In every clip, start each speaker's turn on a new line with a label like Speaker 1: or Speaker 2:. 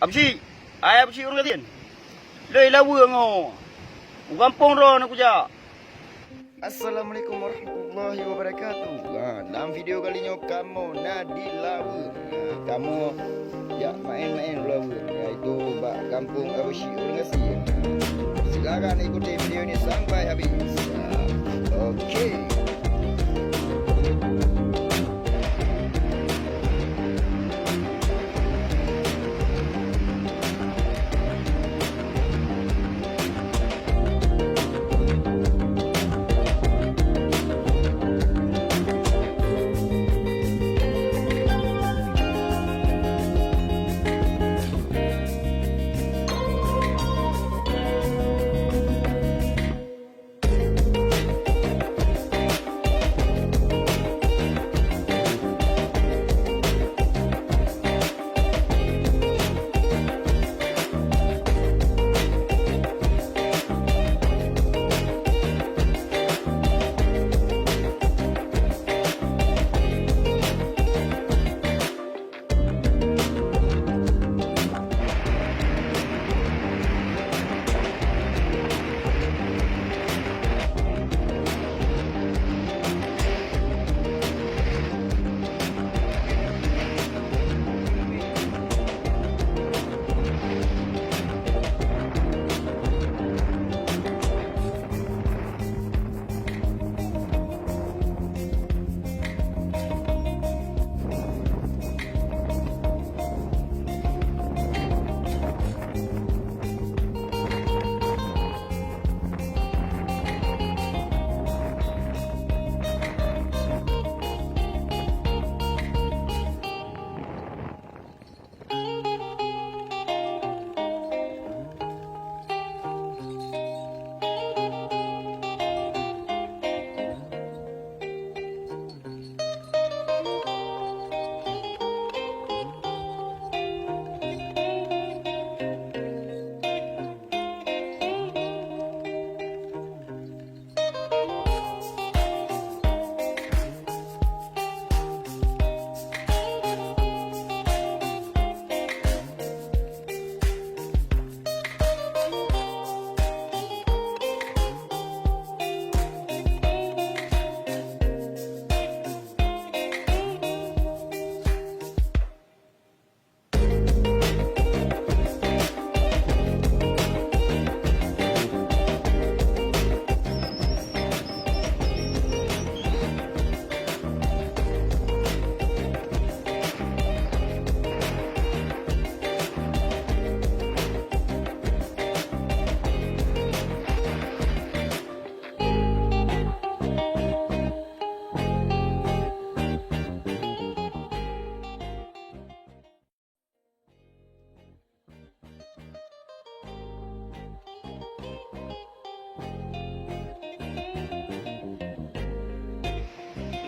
Speaker 1: Absi, ay absi orang katin. Lei lawu ngo. Gampong ro nak kuja. Assalamualaikum warahmatullahi wabarakatuh. Dalam video kali ini kamu Nadi lawu. Kamu ya main-main lawu. Iaitu bak kampung absi orang kasih. Silakan ikuti video ini sampai habis. Okey.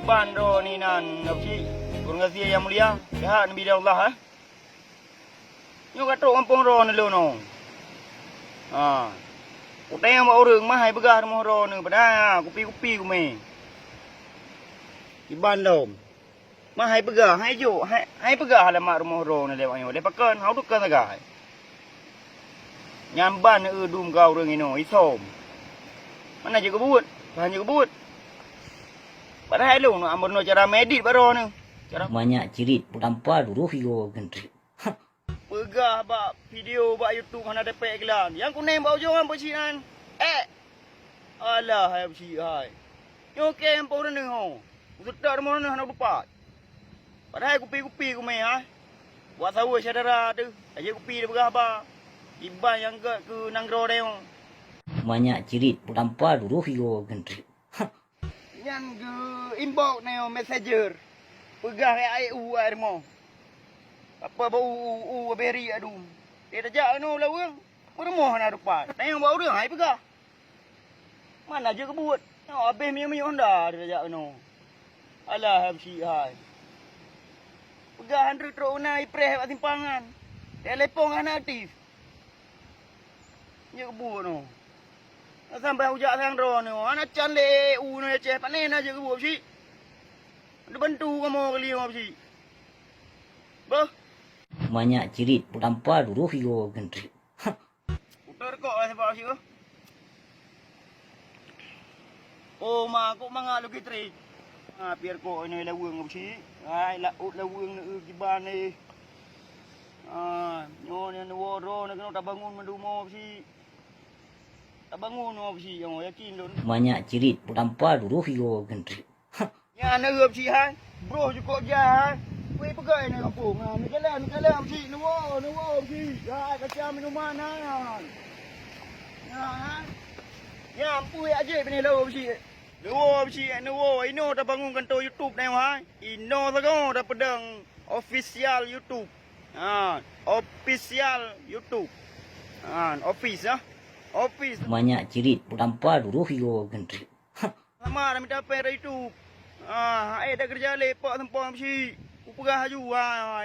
Speaker 1: Bandro ni nan absi orang kasih yang mulia. Sehat Nabi Allah Nyo katok kampung ro ni lo no. Utai yang bawa orang mahai begah rumah ro ni pada kupi-kupi ku me. Di bandom. Mahai begah, hai jo, hai begah alamat rumah ro ni lewat nyo. Lepakan hau dukan sagai. Nyamban dum kau orang ino isom. Mana je kebut? Bahan je kebut. Padahal lu nak ambil cara medit baru ni. Cara
Speaker 2: banyak cirit tanpa dulu video gentri.
Speaker 1: Pegah bak video bak YouTube hana dapat kelan. Yang kuning bau jangan bersihan. Alah hai bersihai. Yo ke yang pau ni ho. Sudah rumah ni hana lupa. Padahal kupi-kupi ku mai Buat sawa saudara tu. Aje kupi dia pegah ba. Iban yang ke nanggro dia.
Speaker 2: Banyak cirit tanpa dulu video gentri.
Speaker 1: Yang ke inbox ni messenger. Pegah ai u ai mo. Apa bau beri adu. Dia tajak no lawang. Bermoh na depan. Tengok bau dia hai pegah. Mana je kebut. Tengok habis mi Honda dia tajak no. Alah habsi hai. Pegah 100 truk na ipres kat simpangan. Telepon ana aktif. Ye kebut no. Sampai hujak sang ro ni. Anak can le u no ceh panen aja kebut si. Dia bantu kamu kali apa si. Bah.
Speaker 2: Banyak cerit tanpa luruh yo gentri.
Speaker 1: Putar kok sebab sih. Oh mà cũng mang lu cái tri. Biar kok ini lawang apa sih? Ai laut lawang ni di ban ni. Nyo ni woro ni kena tak bangun mendumo apa sih? Tak bangun apa sih? Yang yakin lu.
Speaker 2: Banyak cerit tanpa luruh yo gentri.
Speaker 1: Nhà nó gượp chị hai, bro chú cọ già hai, quê bức gậy này gặp cổ mà, mình cái làm chị, nó vô chị, hai cái cha mình nó man ha, nhà quê aja bên này lâu chị, nó vô, ino ta bangun kantor YouTube này hai, ino ta có ta pedang official YouTube, official YouTube, office á, office.
Speaker 2: Banyak cerit tanpa luruh yo gentri.
Speaker 1: Lama dah minta apa itu. Dah kerja lepak tempat mesti. Upagah haju.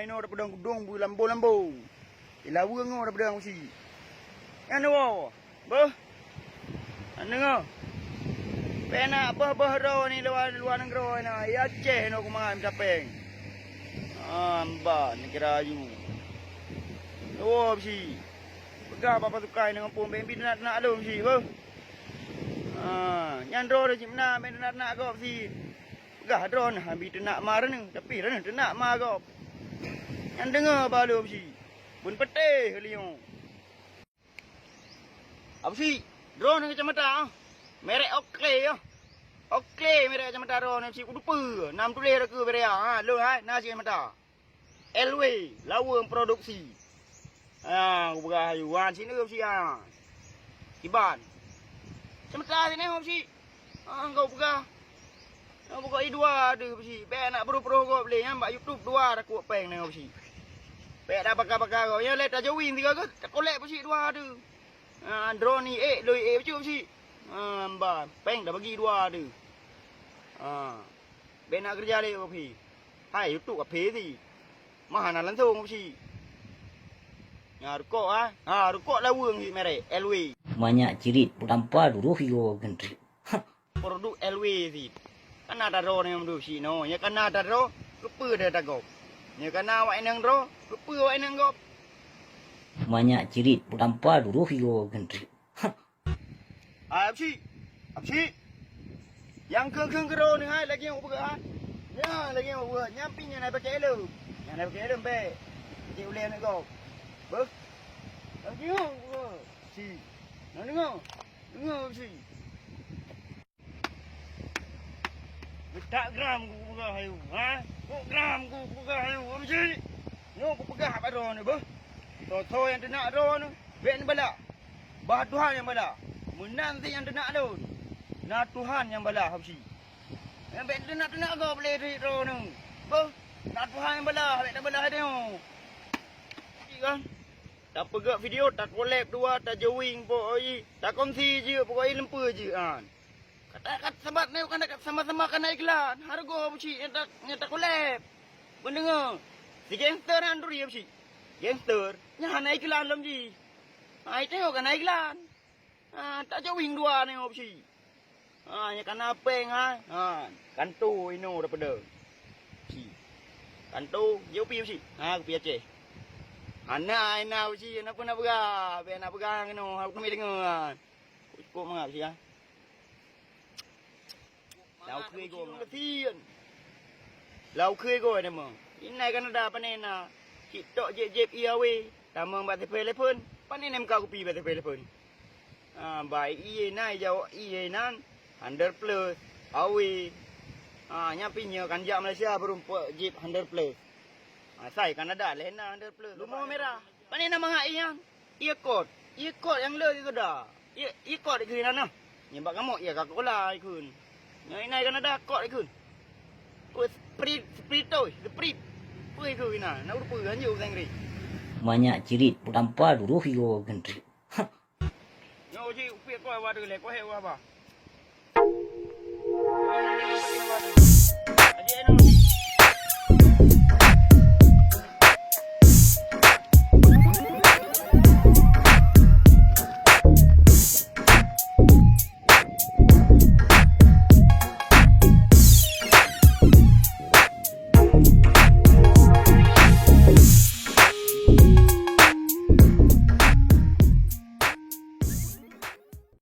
Speaker 1: Ino dah pedang gudung bu lambo. Ilawang dah pedang mesti. Anu wo. Beh. Anu. Pena bah ro ni luar negara na. Ya Aceh no kumangan capeng. Amba ni kira haju. Wo mesti. Pegah apa tukai dengan pom bembi nak lu mesti beh. Nyan ro dah cimna men nak gop si. Gah drone habis nak mar ni tapi ran nak mar gop. Nyan dengar balu si. Bun pete helion. Apa si? Drone kacamata. Merek okey ah. Okey merek kacamata drone si kudu nam tulis dah ke bere lu hai nasi kacamata. LW lawang produksi. Ubah yuan sini gop si Kiban. Sementara ni hom si. Engkau buka. Engkau buka dua ada si. Be nak bro-bro kau boleh mbak YouTube dua dah kuat peng ni hom si. Be dah bakar-bakar kau. Ya let aja win tiga ke. Tak kolek si dua ada. Drone ni loi betul si. Mbak peng dah bagi dua ada. Be nak kerja le kau pi. Hai YouTube apa si. Mah nak langsung si. Ya rukuk rukuk lawang si merek LW.
Speaker 2: Banyak cerit tanpa luruh yo gentri.
Speaker 1: Produk LW si. Kan ada ro ni mendu si no. Ya kan ada ro, kepe dah tak gop. Ya kan awak nang ro, kepe awak nang gop.
Speaker 2: Banyak cerit tanpa luruh yo gentri.
Speaker 1: Apa si? Yang keng ro ni hai lagi yang buka hai. Ya lagi yang buka. Nyampi yang nak pakai lu. Yang nak pakai lu be. Cik boleh nak gop. Beh. Lagi yang buka. Si. Nak dengar si. Tak gram ku buka hayu. Kok gram ku buka hayu. Apa si? No ku pegah apa ro ni beh. Toto yang nak ro ni. Ben bala. Bah Tuhan yang bala. Menanti yang nak ro. Nah Tuhan yang bala apa si? Yang ben nak go boleh ro ni. Beh. Nah Tuhan yang bala. Ben bala dia. Kan? Tak pegak video, tak collab dua, tak join pokok tak kongsi je, pokok lempu je kan. Kata sahabat ni kan dekat sama-sama kan iklan. Harga buci yang tak collab. Mendengar. Si gangster anduri buci. Gangster nya naik iklan lam ji. Ai tengok kan iklan. Tak join dua ni buci. Nya kan apeng kan tu ino daripada. Si. Kan tu yo pi buci. Aku pi Aceh. Anak uji nak pun nak pegang. Biar nak pegang kena. Aku kami dengar. Cukup mengap sih ya. Lau khơi gồm là thiên. Lau khơi gồm này mà. Ini kan ada panena. Kita jep iawe. Tamang bat telefon. Panen em kau kopi bat telefon. Baik iye nai jawab iye nan. 100 plus. Awe. Nyapinya kan jak Malaysia berumpuk jep 100 plus. Saya kan ada lena 100 plus. Lumur merah. Panen nama ngak yang. Ia kot yang le itu dah. Ia kot ikun nana. Nyebab kamu ya kak kola ikun. Yang ini kan ada kot ikun. Kot sprit tu, sprit. Pui ikun ina. Nak urut kan je usang ri.
Speaker 2: Banyak cerit tanpa luruh yo gentri.
Speaker 1: Yo ji upi ko wa de le ko he wa ba. Aje